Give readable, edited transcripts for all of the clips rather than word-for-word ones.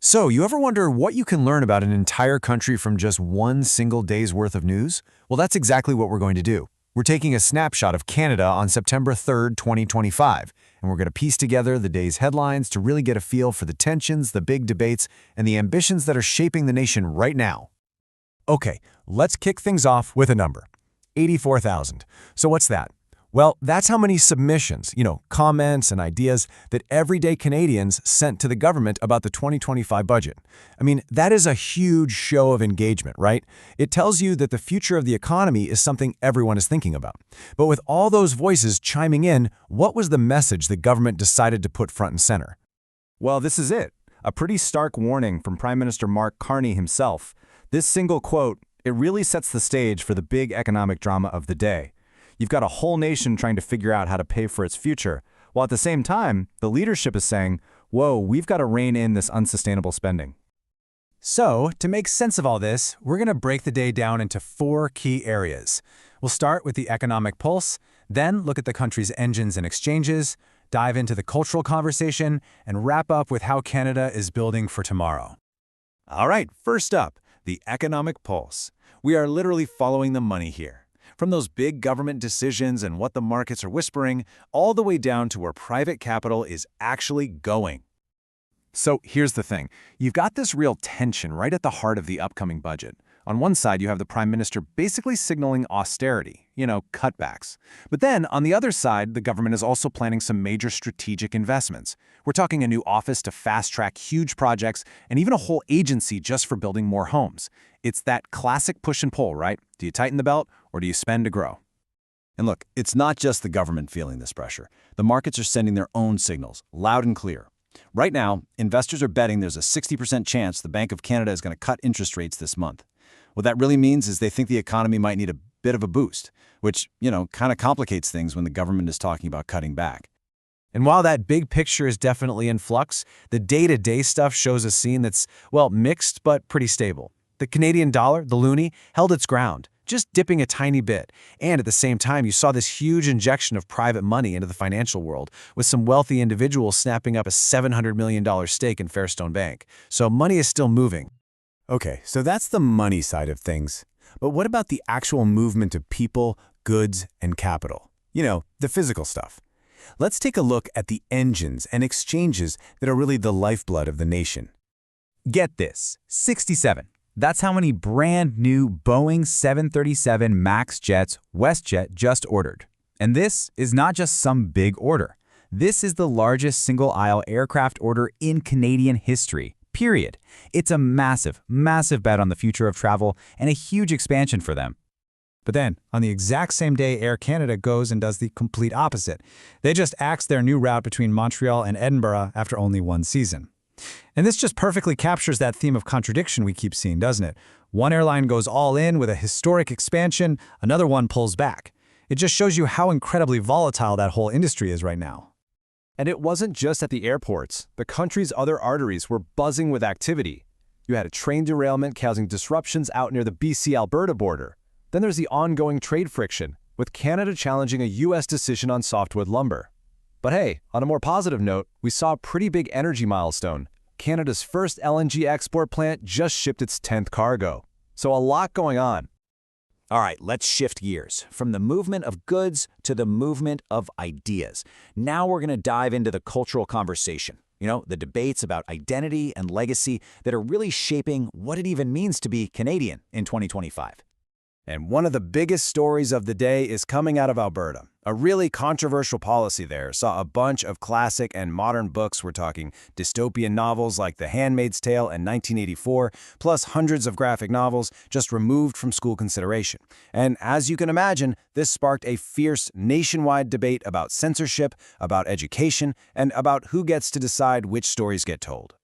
So, you ever wonder what you can learn about an entire country from just one single day's worth of news? Well, that's exactly what we're going to do. We're taking a snapshot of Canada on September 3rd, 2025, and we're going to piece together the day's headlines to really get a feel for the tensions, the big debates, and the ambitions that are shaping the nation right now. Okay, let's kick things off with a number. 84,000. So what's that? Well, that's how many submissions, comments and ideas that everyday Canadians sent to the government about the 2025 budget. I mean, that is a huge show of engagement, right? It tells you that the future of the economy is something everyone is thinking about. But with all those voices chiming in, what was the message the government decided to put front and center? Well, this is it. A pretty stark warning from Prime Minister Mark Carney himself. This single quote, it really sets the stage for the big economic drama of the day. You've got a whole nation trying to figure out how to pay for its future, while at the same time, the leadership is saying, whoa, we've got to rein in this unsustainable spending. So, to make sense of all this, we're going to break the day down into 4 key areas. We'll start with the economic pulse, then look at the country's engines and exchanges, dive into the cultural conversation, and wrap up with how Canada is building for tomorrow. All right, first up, the economic pulse. We are literally following the money here. From those big government decisions and what the markets are whispering, all the way down to where private capital is actually going. So here's the thing. You've got this real tension right at the heart of the upcoming budget. On one side, you have the Prime Minister basically signaling austerity, cutbacks. But then, on the other side, the government is also planning some major strategic investments. We're talking a new office to fast-track huge projects and even a whole agency just for building more homes. It's that classic push and pull, right? Do you tighten the belt or do you spend to grow? And look, it's not just the government feeling this pressure. The markets are sending their own signals, loud and clear. Right now, investors are betting there's a 60% chance the Bank of Canada is going to cut interest rates this month. What that really means is they think the economy might need a bit of a boost, which, kind of complicates things when the government is talking about cutting back. And while that big picture is definitely in flux, the day-to-day stuff shows a scene that's, mixed but pretty stable. The Canadian dollar, the loonie, held its ground, just dipping a tiny bit. And at the same time, you saw this huge injection of private money into the financial world, with some wealthy individuals snapping up a $700 million stake in Fairstone Bank. So money is still moving. Okay, so that's the money side of things. But what about the actual movement of people, goods, and capital? The physical stuff. Let's take a look at the engines and exchanges that are really the lifeblood of the nation. Get this, 67. That's how many brand new Boeing 737 MAX jets WestJet just ordered. And this is not just some big order. This is the largest single-aisle aircraft order in Canadian history, period. It's a massive, massive bet on the future of travel and a huge expansion for them. But then, on the exact same day, Air Canada goes and does the complete opposite. They just axed their new route between Montreal and Edinburgh after only one season. And this just perfectly captures that theme of contradiction we keep seeing, doesn't it? One airline goes all in with a historic expansion, another one pulls back. It just shows you how incredibly volatile that whole industry is right now. And it wasn't just at the airports. The country's other arteries were buzzing with activity. You had a train derailment causing disruptions out near the BC-Alberta border. Then there's the ongoing trade friction, with Canada challenging a U.S. decision on softwood lumber. But hey, on a more positive note, we saw a pretty big energy milestone. Canada's first LNG export plant just shipped its 10th cargo. So a lot going on. All right, let's shift gears from the movement of goods to the movement of ideas. Now we're going to dive into the cultural conversation. The debates about identity and legacy that are really shaping what it even means to be Canadian in 2025. And one of the biggest stories of the day is coming out of Alberta. A really controversial policy there saw a bunch of classic and modern books. We're talking dystopian novels like The Handmaid's Tale in 1984, plus hundreds of graphic novels just removed from school consideration. And as you can imagine, this sparked a fierce nationwide debate about censorship, about education, and about who gets to decide which stories get told.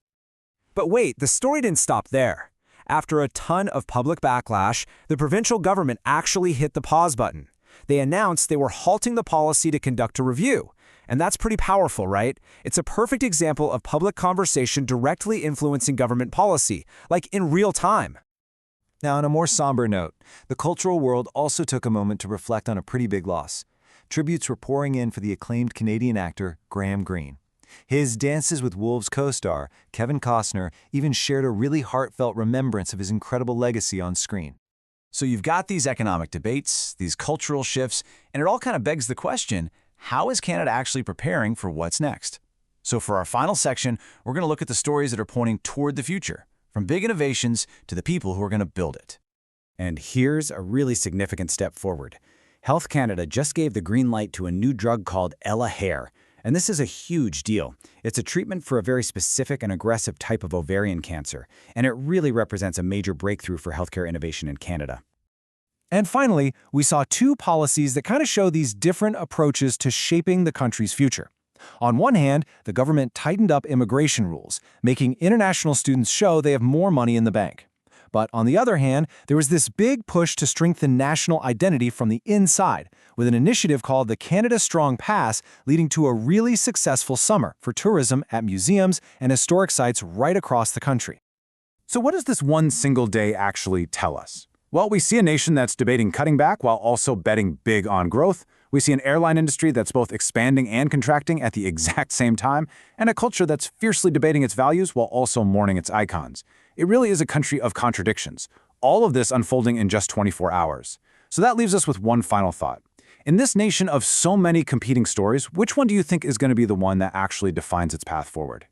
But wait, the story didn't stop there. After a ton of public backlash, the provincial government actually hit the pause button. They announced they were halting the policy to conduct a review. And that's pretty powerful, right? It's a perfect example of public conversation directly influencing government policy, like in real time. Now, on a more somber note, the cultural world also took a moment to reflect on a pretty big loss. Tributes were pouring in for the acclaimed Canadian actor Graham Greene. His Dances with Wolves co-star, Kevin Costner, even shared a really heartfelt remembrance of his incredible legacy on screen. So you've got these economic debates, these cultural shifts, and it all kind of begs the question, how is Canada actually preparing for what's next? So for our final section, we're going to look at the stories that are pointing toward the future, from big innovations to the people who are going to build it. And here's a really significant step forward. Health Canada just gave the green light to a new drug called Elahere, and this is a huge deal. It's a treatment for a very specific and aggressive type of ovarian cancer, and it really represents a major breakthrough for healthcare innovation in Canada. And finally, we saw two policies that kind of show these different approaches to shaping the country's future. On one hand, the government tightened up immigration rules, making international students show they have more money in the bank. But on the other hand, there was this big push to strengthen national identity from the inside, with an initiative called the Canada Strong Pass leading to a really successful summer for tourism at museums and historic sites right across the country. So what does this one single day actually tell us? Well, we see a nation that's debating cutting back while also betting big on growth. We see an airline industry that's both expanding and contracting at the exact same time, and a culture that's fiercely debating its values while also mourning its icons. It really is a country of contradictions, all of this unfolding in just 24 hours. So that leaves us with one final thought. In this nation of so many competing stories, which one do you think is going to be the one that actually defines its path forward?